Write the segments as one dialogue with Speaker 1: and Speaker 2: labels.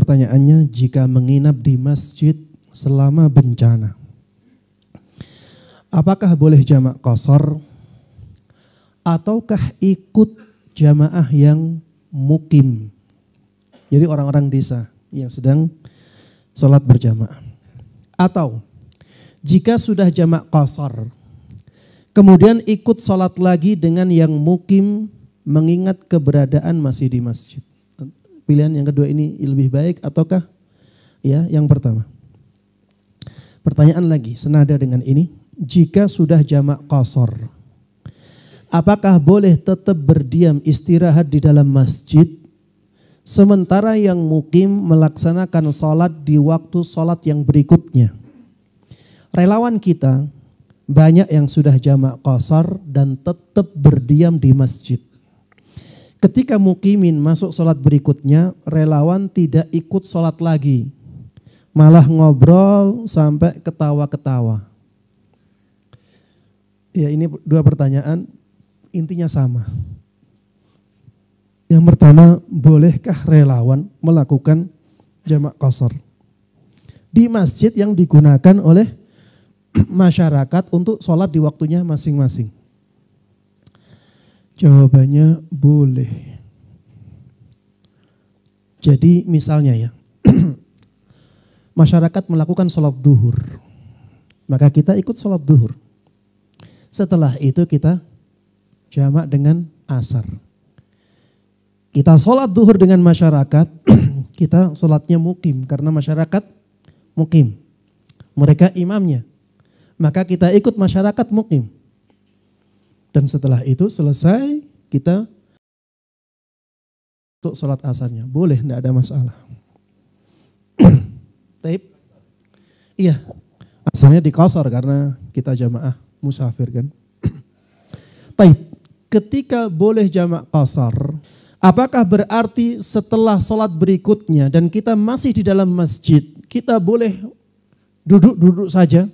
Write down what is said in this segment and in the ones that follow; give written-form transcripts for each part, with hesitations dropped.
Speaker 1: pertanyaannya, jika menginap di masjid selama bencana, apakah boleh jamak qashar ataukah ikut jamaah yang mukim? Jadi orang-orang desa yang sedang sholat berjamaah. Atau jika sudah jamak qashar, kemudian ikut sholat lagi dengan yang mukim mengingat keberadaan masih di masjid. Pilihan yang kedua ini lebih baik ataukah ya yang pertama? Pertanyaan lagi senada dengan ini, jika sudah jamak qashar, apakah boleh tetap berdiam istirahat di dalam masjid sementara yang mukim melaksanakan sholat di waktu sholat yang berikutnya? Relawan kita banyak yang sudah jamak qashar dan tetap berdiam di masjid. Ketika mukimin masuk sholat berikutnya, relawan tidak ikut sholat lagi, malah ngobrol sampai ketawa-ketawa. Ya, ini dua pertanyaan, intinya sama. Yang pertama, bolehkah relawan melakukan jamak qashar di masjid yang digunakan oleh masyarakat untuk sholat di waktunya masing-masing? Jawabannya boleh. Jadi misalnya ya, masyarakat melakukan sholat duhur, maka kita ikut sholat duhur. Setelah itu kita jamak dengan asar. Kita sholat duhur dengan masyarakat, kita sholatnya mukim karena masyarakat mukim. Mereka imamnya, maka kita ikut masyarakat mukim. Dan setelah itu selesai kita untuk sholat asarnya. Boleh, tidak ada masalah. Taib? Iya, asalnya di qashar karena kita jamaah musafir kan. Taib, ketika boleh jamak qashar, apakah berarti setelah sholat berikutnya dan kita masih di dalam masjid, kita boleh duduk-duduk saja?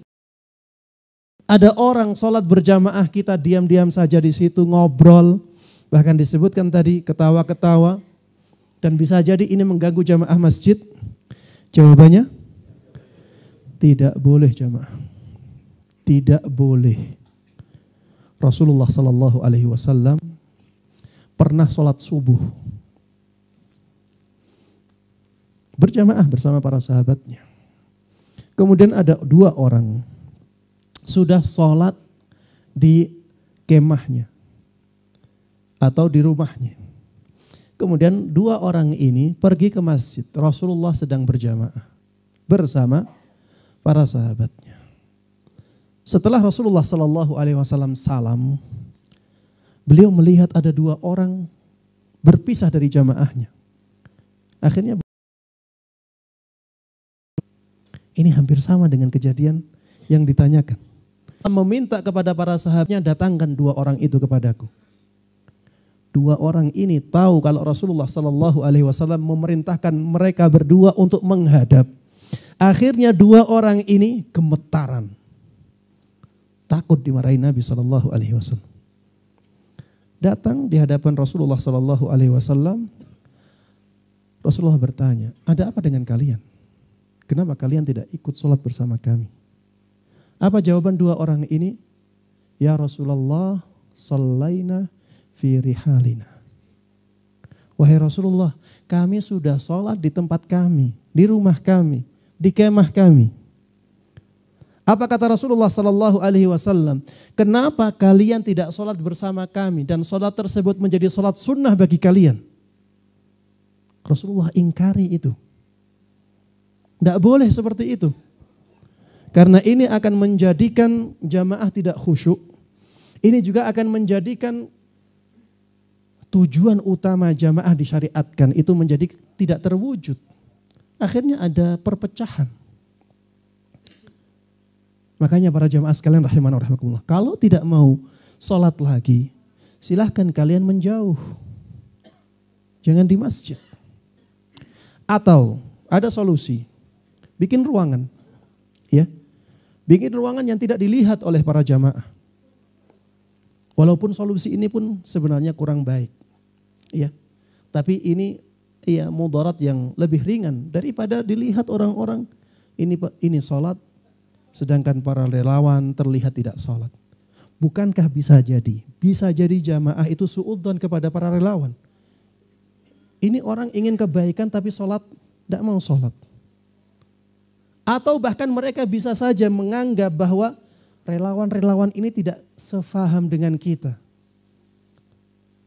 Speaker 1: Ada orang sholat berjamaah, kita diam-diam saja di situ ngobrol, bahkan disebutkan tadi ketawa-ketawa, dan bisa jadi ini mengganggu jamaah masjid? Jawabannya tidak boleh jamaah, tidak boleh. Rasulullah Sallallahu Alaihi Wasallam pernah sholat subuh berjamaah bersama para sahabatnya. Kemudian ada dua orang sudah sholat di kemahnya atau di rumahnya. Kemudian dua orang ini pergi ke masjid. Rasulullah sedang berjamaah bersama para sahabatnya. Setelah Rasulullah Sallallahu Alaihi Wasallam salam, beliau melihat ada dua orang berpisah dari jamaahnya. Akhirnya ini hampir sama dengan kejadian yang ditanyakan. Meminta kepada para sahabatnya, datangkan dua orang itu kepadaku. Dua orang ini tahu kalau Rasulullah Sallallahu Alaihi Wasallam memerintahkan mereka berdua untuk menghadap. Akhirnya dua orang ini gemetaran, takut dimarahi Nabi Sallallahu Alaihi Wasallam. Datang di hadapan Rasulullah Sallallahu Alaihi Wasallam. Rasulullah bertanya, ada apa dengan kalian? Kenapa kalian tidak ikut sholat bersama kami? Apa jawaban dua orang ini? Ya Rasulullah, sallaina fi rihalina. Wahai Rasulullah, kami sudah sholat di tempat kami, di rumah kami, di kemah kami. Apa kata Rasulullah Sallallahu Alaihi Wasallam? Kenapa kalian tidak sholat bersama kami dan sholat tersebut menjadi sholat sunnah bagi kalian? Rasulullah ingkari itu. Tidak boleh seperti itu. Karena ini akan menjadikan jamaah tidak khusyuk. Ini juga akan menjadikan tujuan utama jamaah disyariatkan itu menjadi tidak terwujud. Akhirnya ada perpecahan. Makanya para jamaah sekalian rahimana wa rahimakumullah, kalau tidak mau sholat lagi, silahkan kalian menjauh. Jangan di masjid. Atau ada solusi, bikin ruangan. Ya, bikin ruangan yang tidak dilihat oleh para jamaah. Walaupun solusi ini pun sebenarnya kurang baik. Ya, tapi ini mudarat yang lebih ringan daripada dilihat orang-orang ini sholat, sedangkan para relawan terlihat tidak sholat. Bukankah bisa jadi jamaah itu suudzon kepada para relawan? Ini orang ingin kebaikan tapi sholat, tidak mau sholat. Atau bahkan mereka bisa saja menganggap bahwa relawan-relawan ini tidak sefaham dengan kita.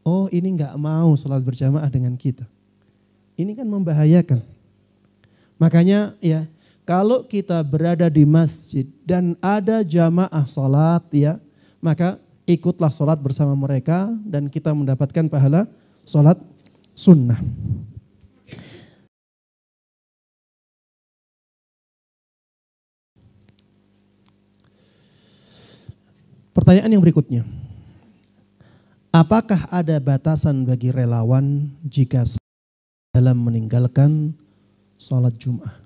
Speaker 1: Oh, ini enggak mau sholat berjamaah dengan kita. Ini kan membahayakan. Makanya ya, kalau kita berada di masjid dan ada jamaah sholat ya, maka ikutlah sholat bersama mereka dan kita mendapatkan pahala sholat sunnah. Pertanyaan yang berikutnya. Apakah ada batasan bagi relawan jika dalam meninggalkan sholat Jum'ah?